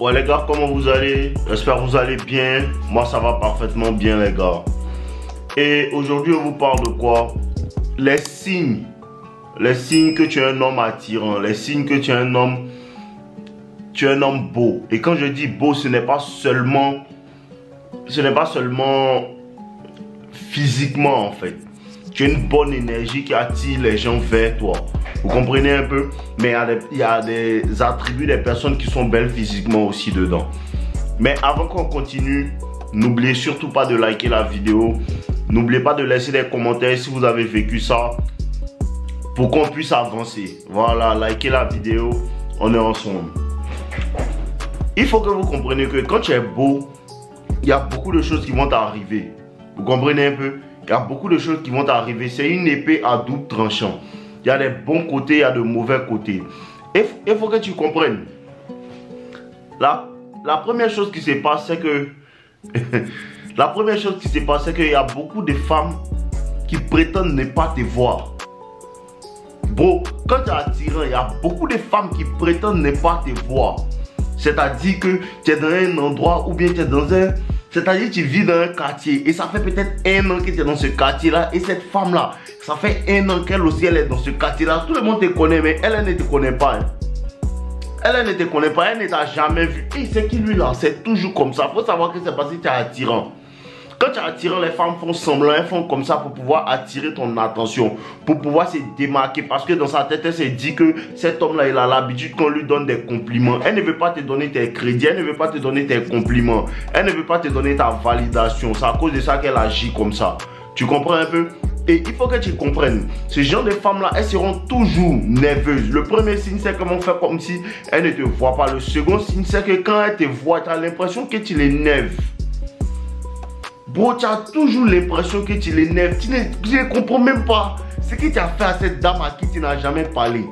Ouais les gars, comment vous allez? J'espère que vous allez bien. Moi ça va parfaitement bien les gars. Et aujourd'hui on vous parle de quoi? Les signes. Les signes que tu es un homme attirant. Les signes que tu es un homme beau. Et quand je dis beau, ce n'est pas seulement physiquement en fait. Tu as une bonne énergie qui attire les gens vers toi. Vous comprenez un peu? Mais il y a des attributs des personnes qui sont belles physiquement aussi dedans. Mais avant qu'on continue, n'oubliez surtout pas de liker la vidéo. N'oubliez pas de laisser des commentaires si vous avez vécu ça, pour qu'on puisse avancer. Voilà, likez la vidéo, on est ensemble. Il faut que vous compreniez que quand tu es beau, il y a beaucoup de choses qui vont t'arriver. Vous comprenez un peu? Il y a beaucoup de choses qui vont t'arriver. C'est une épée à double tranchant. Il y a des bons côtés, il y a de mauvais côtés. Et il faut que tu comprennes. La première chose qui se passe, c'est que... la première chose qui se passe, c'est qu'il y a beaucoup de femmes qui prétendent ne pas te voir. Bro, quand tu es attirant, il y a beaucoup de femmes qui prétendent ne pas te voir. C'est-à-dire que tu es dans un endroit ou bien tu es dans un... C'est-à-dire que tu vis dans un quartier et ça fait peut-être 1 an que tu es dans ce quartier-là. Et cette femme-là, ça fait 1 an qu'elle aussi elle est dans ce quartier-là. Tout le monde te connaît, mais elle ne te connaît pas. Hein. Elle ne te connaît pas, elle ne t'a jamais vu. Et c'est qui lui là? C'est toujours comme ça. Il faut savoir que c'est parce que tu es attirant. Quand tu es attirant, les femmes font semblant, elles font comme ça pour pouvoir attirer ton attention, pour pouvoir se démarquer. Parce que dans sa tête, elle s'est dit que cet homme-là, il a l'habitude qu'on lui donne des compliments. Elle ne veut pas te donner tes crédits, elle ne veut pas te donner tes compliments. Elle ne veut pas te donner ta validation. C'est à cause de ça qu'elle agit comme ça. Tu comprends un peu? Et il faut que tu comprennes, ce genre de femmes-là, elles seront toujours nerveuses. Le premier signe, c'est comment faire comme si elles ne te voient pas. Le second signe, c'est que quand elles te voient, tu as l'impression que tu l'énerves. Bro, tu as toujours l'impression que tu l'énerves. Tu ne comprends même pas ce que tu as fait à cette dame à qui tu n'as jamais parlé.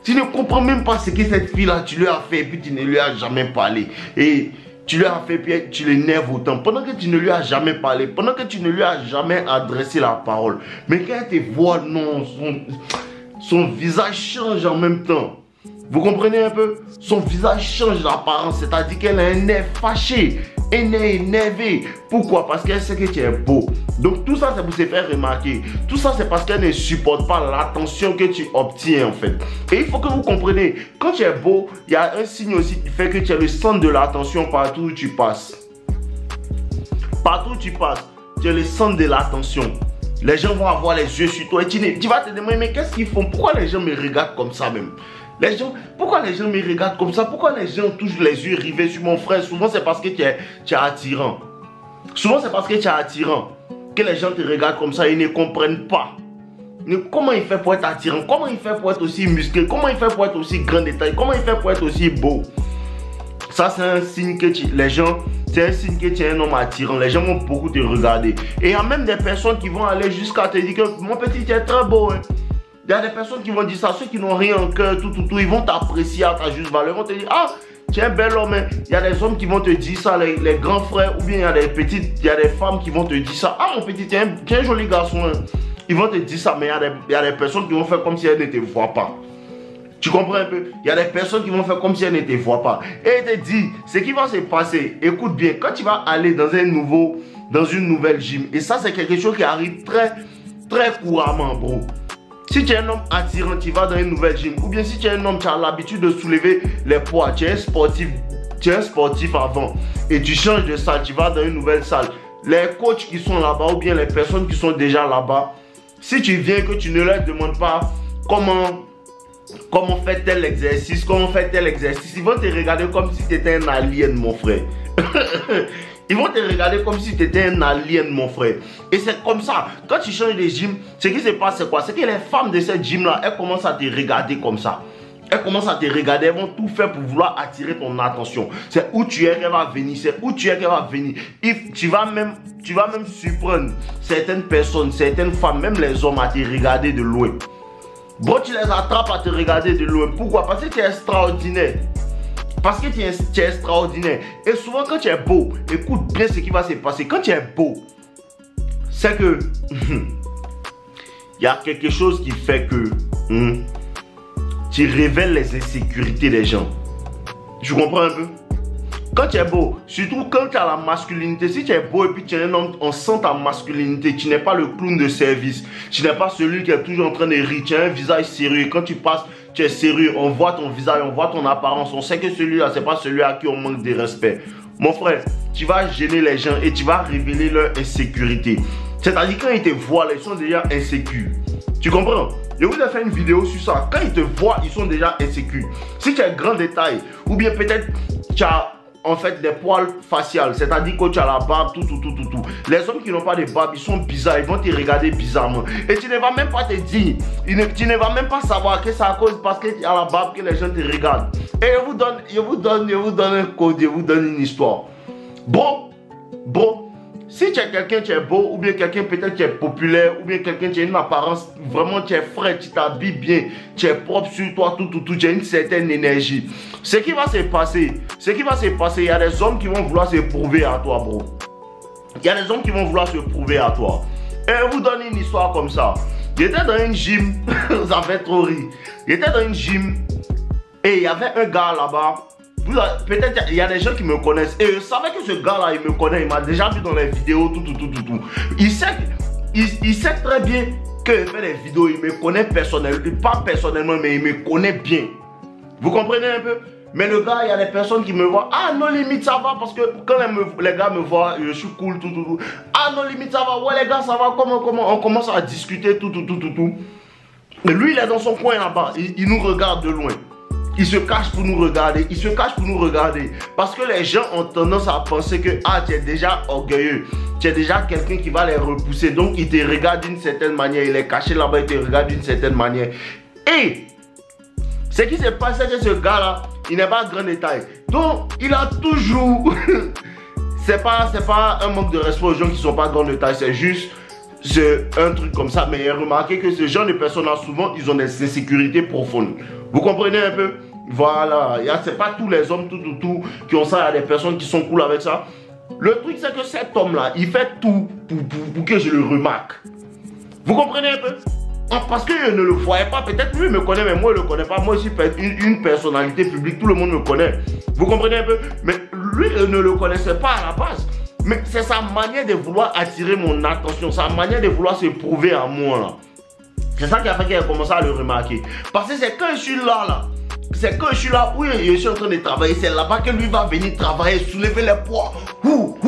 Tu ne comprends même pas ce que cette fille-là, tu lui as fait et puis tu ne lui as jamais parlé. Et tu lui as fait puis tu l'énerves autant. Pendant que tu ne lui as jamais parlé, pendant que tu ne lui as jamais adressé la parole. Mais quand elle te voit, non, son visage change en même temps. Vous comprenez un peu? Son visage change d'apparence, c'est-à-dire qu'elle a un air fâché, un air énervé. Pourquoi? Parce qu'elle sait que tu es beau. Donc tout ça c'est pour se faire remarquer. Tout ça c'est parce qu'elle ne supporte pas l'attention que tu obtiens en fait. Et il faut que vous compreniez, quand tu es beau, il y a un signe aussi qui fait que tu es le centre de l'attention partout où tu passes. Partout où tu passes, tu es le centre de l'attention. Les gens vont avoir les yeux sur toi et tu vas te demander mais qu'est-ce qu'ils font? Pourquoi les gens me regardent comme ça même? Pourquoi les gens me regardent comme ça? Pourquoi les gens ont toujours les yeux rivés sur mon frère? Souvent c'est parce que tu es attirant. Souvent c'est parce que tu es attirant que les gens te regardent comme ça, ils ne comprennent pas. Mais comment il fait pour être attirant? Comment il fait pour être aussi musclé? Comment il fait pour être aussi grand de taille? Comment il fait pour être aussi beau? Ça c'est un signe que c'est un signe que tu es un homme attirant. Les gens vont beaucoup te regarder. Et il y a même des personnes qui vont aller jusqu'à te dire que mon petit tu es très beau. Hein. Il y a des personnes qui vont dire ça, ceux qui n'ont rien en cœur, ils vont t'apprécier à ta juste valeur. Ils vont te dire, ah, tu es un bel homme. Hein. Il y a des hommes qui vont te dire ça, les grands frères, ou bien il y a des femmes qui vont te dire ça. Ah, mon petit, tu es un joli garçon. Hein. Ils vont te dire ça, mais il y a des personnes qui vont faire comme si elles ne te voient pas. Tu comprends un peu? Il y a des personnes qui vont faire comme si elles ne te voient pas. Et il te dit, ce qui va se passer, écoute bien, quand tu vas aller dans une nouvelle gym, et ça c'est quelque chose qui arrive très, très couramment, bro. Si tu es un homme attirant, tu vas dans une nouvelle gym. Ou bien si tu es un homme, tu as l'habitude de soulever les poids. Tu es un sportif avant. Et tu changes de salle, tu vas dans une nouvelle salle. Les coachs qui sont là-bas ou bien les personnes qui sont déjà là-bas, si tu viens que tu ne leur demandes pas comment faire tel exercice, ils vont te regarder comme si tu étais un alien, mon frère. Ils vont te regarder comme si tu étais un alien, mon frère. Et c'est comme ça. Quand tu changes de gym, ce qui se passe, c'est quoi? C'est que les femmes de cette gym-là, elles commencent à te regarder comme ça. Elles commencent à te regarder, elles vont tout faire pour vouloir attirer ton attention. C'est où tu es qu'elle va venir, c'est où tu es qu'elle va venir. Tu vas même surprendre certaines personnes, certaines femmes, même les hommes à te regarder de loin. Bro, tu les attrapes à te regarder de loin. Pourquoi? Parce que tu es extraordinaire. Parce que tu es extraordinaire. Et souvent, quand tu es beau, écoute bien ce qui va se passer. Quand tu es beau, c'est que il y a quelque chose qui fait que tu révèles les insécurités des gens. Tu comprends un peu? Quand tu es beau, surtout quand tu as la masculinité, si tu es beau et puis tu es un homme, on sent ta masculinité. Tu n'es pas le clown de service. Tu n'es pas celui qui est toujours en train de rire. Tu as un visage sérieux. Quand tu passes, tu es sérieux. On voit ton visage, on voit ton apparence. On sait que celui-là, ce n'est pas celui à qui on manque de respect. Mon frère, tu vas gêner les gens et tu vas révéler leur insécurité. C'est-à-dire quand ils te voient, ils sont déjà insécures. Tu comprends? Je vous ai fait une vidéo sur ça. Quand ils te voient, ils sont déjà insécures. Si tu as un grand détail, ou bien peut-être tu as en fait des poils faciales, c'est-à-dire que tu as la barbe, tout. Les hommes qui n'ont pas de barbe, ils sont bizarres, ils vont te regarder bizarrement. Et tu ne vas même pas te dire, tu ne vas même pas savoir que c'est à cause parce que tu as la barbe que les gens te regardent. Et je vous donne un code, je vous donne une histoire. Bon, si tu es quelqu'un, tu es beau, ou bien quelqu'un peut-être qui est populaire, ou bien quelqu'un qui a une apparence, vraiment tu es frais, tu t'habilles bien, tu es propre sur toi, tout, tu as une certaine énergie. Ce qui va se passer, il y a des hommes qui vont vouloir se prouver à toi, bro. Il y a des hommes qui vont vouloir se prouver à toi. Et je vous donne une histoire comme ça. J'étais dans une gym, ça fait trop rire. J'étais dans une gym, et il y avait un gars là-bas. Peut-être il y a des gens qui me connaissent et je savais que ce gars là il me connaît, il m'a déjà vu dans les vidéos, tout. Il sait très bien que je fais des vidéos, il me connaît personnellement, pas personnellement mais il me connaît bien. Vous comprenez un peu? Mais le gars, il y a des personnes qui me voient, ah non limite ça va, parce que quand les gars me voient, je suis cool, tout. Ah non limite ça va, ouais les gars ça va, comment on commence à discuter, tout. Mais lui il est dans son coin là-bas, il nous regarde de loin. Il se cache pour nous regarder, parce que les gens ont tendance à penser que tu es déjà orgueilleux, tu es déjà quelqu'un qui va les repousser, donc il te regarde d'une certaine manière, il est caché là-bas, il te regarde d'une certaine manière. Et ce qui s'est passé, c'est que ce gars-là, il n'est pas grand détail, donc il a toujours, c'est pas un manque de respect aux gens qui ne sont pas grand détail, c'est juste un truc comme ça, mais remarquez que ce genre de personnes-là, souvent, ils ont des insécurités profondes. Vous comprenez un peu? Voilà, c'est pas tous les hommes, tout, qui ont ça, il y a des personnes qui sont cool avec ça. Le truc, c'est que cet homme-là, il fait tout pour que je le remarque. Vous comprenez un peu? Parce que je ne le voyais pas, peut-être lui me connaît, mais moi je ne le connais pas. Moi aussi, une personnalité publique, tout le monde me connaît. Vous comprenez un peu? Mais lui, je ne le connaissais pas à la base. Mais c'est sa manière de vouloir attirer mon attention, sa manière de vouloir se prouver à moi là. C'est ça qui a fait qu'il a commencé à le remarquer. Parce que c'est quand je suis là, c'est quand je suis là où je suis en train de travailler, c'est là-bas que lui va venir travailler, soulever les poids, pour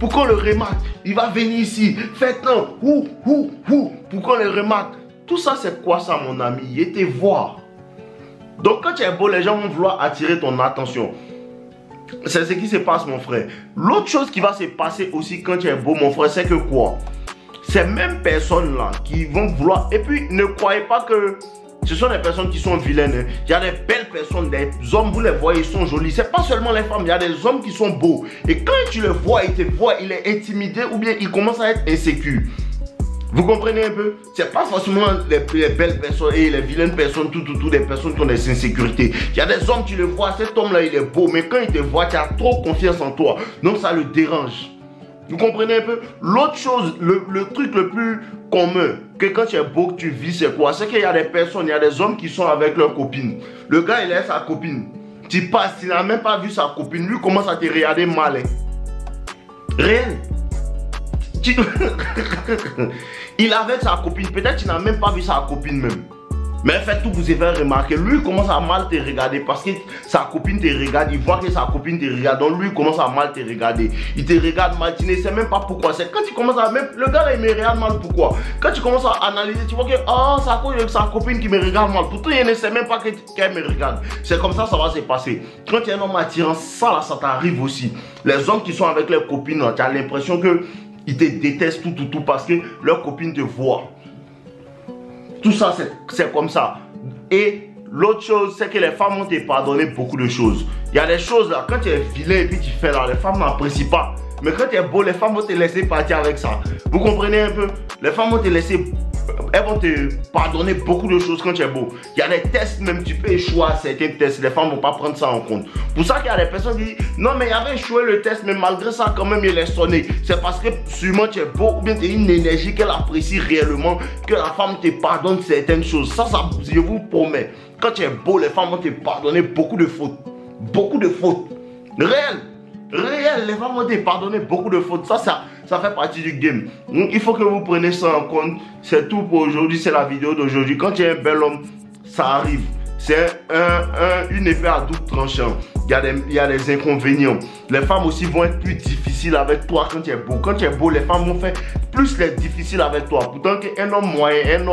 qu'on le remarque. Il va venir ici, faites un, pour qu'on le remarque. Tout ça c'est quoi ça mon ami? Il était voir. Donc quand tu es beau, les gens vont vouloir attirer ton attention. C'est ce qui se passe mon frère. L'autre chose qui va se passer aussi quand tu es beau mon frère, c'est que quoi? Ces mêmes personnes là qui vont vouloir, et puis ne croyez pas que ce sont des personnes qui sont vilaines. Il y a des belles personnes, des hommes, vous les voyez, ils sont jolis. C'est pas seulement les femmes, il y a des hommes qui sont beaux. Et quand tu le vois, il te voit, il est intimidé ou bien il commence à être insécure. Vous comprenez un peu? C'est pas forcément les belles personnes et les vilaines personnes, tout, des personnes qui ont des insécurités. Il y a des hommes, tu le vois, cet homme-là, il est beau, mais quand il te voit, tu as trop confiance en toi. Donc ça le dérange. Vous comprenez un peu? L'autre chose, le truc le plus commun, que quand tu es beau, que tu vis, c'est quoi? C'est qu'il y a des personnes, il y a des hommes qui sont avec leur copine. Le gars, il est sa copine. Tu passes, il n'a même pas vu sa copine. Lui commence à te regarder mal. Réel. Il avait sa copine, peut-être tu n'as même pas vu sa copine même. Mais faites tout, vous avez remarqué, lui il commence à mal te regarder parce que sa copine te regarde, il voit que sa copine te regarde, donc lui il commence à mal te regarder. Il te regarde mal, tu ne sais même pas pourquoi. C'est quand tu commences à, même le gars là, il me regarde mal, pourquoi? Quand tu commences à analyser, tu vois que c'est à cause de sa copine qui me regarde mal. Pourtant il ne sait même pas qu'elle me regarde. C'est comme ça va se passer. Quand tu es un homme attirant, ça là, ça t'arrive aussi. Les hommes qui sont avec leurs copines, tu as l'impression que ils te détestent tout parce que leur copine te voit. Tout ça, c'est comme ça. Et l'autre chose, c'est que les femmes vont te pardonner beaucoup de choses. Il y a des choses là, quand tu es vilain et puis tu fais là, les femmes n'apprécient pas. Mais quand tu es beau, les femmes vont te laisser partir avec ça. Vous comprenez un peu? Les femmes vont te laisser elles vont te pardonner beaucoup de choses quand tu es beau. Il y a des tests, même tu peux échouer à certains tests. Les femmes ne vont pas prendre ça en compte. Pour ça qu'il y a des personnes qui disent non, mais il avait échoué le test, mais malgré ça, quand même, il est sonné. C'est parce que sûrement tu es beau ou bien tu as une énergie qu'elle apprécie réellement, que la femme te pardonne certaines choses. Ça, je vous promets. Quand tu es beau, les femmes vont te pardonner beaucoup de fautes. Beaucoup de fautes. Réel, les femmes vont te pardonner beaucoup de fautes. Ça fait partie du game. Donc, il faut que vous preniez ça en compte. C'est tout pour aujourd'hui. C'est la vidéo d'aujourd'hui. Quand tu es un bel homme, ça arrive. C'est une épée à double tranchant. Il y a des inconvénients. Les femmes aussi vont être plus difficiles avec toi quand tu es beau. Quand tu es beau, les femmes vont faire plus les difficiles avec toi. Pourtant qu'un homme moyen,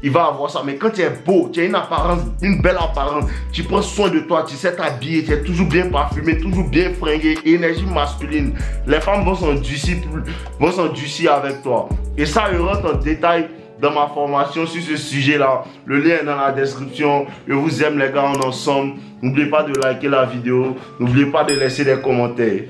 il va avoir ça. Mais quand tu es beau, tu as une apparence, une belle apparence, tu prends soin de toi, tu sais t'habiller, tu es toujours bien parfumé, toujours bien fringué, énergie masculine. Les femmes vont s'endurcir avec toi. Et ça, je rentre en détail dans ma formation sur ce sujet-là. Le lien est dans la description. Je vous aime les gars, on est ensemble. N'oubliez pas de liker la vidéo. N'oubliez pas de laisser des commentaires.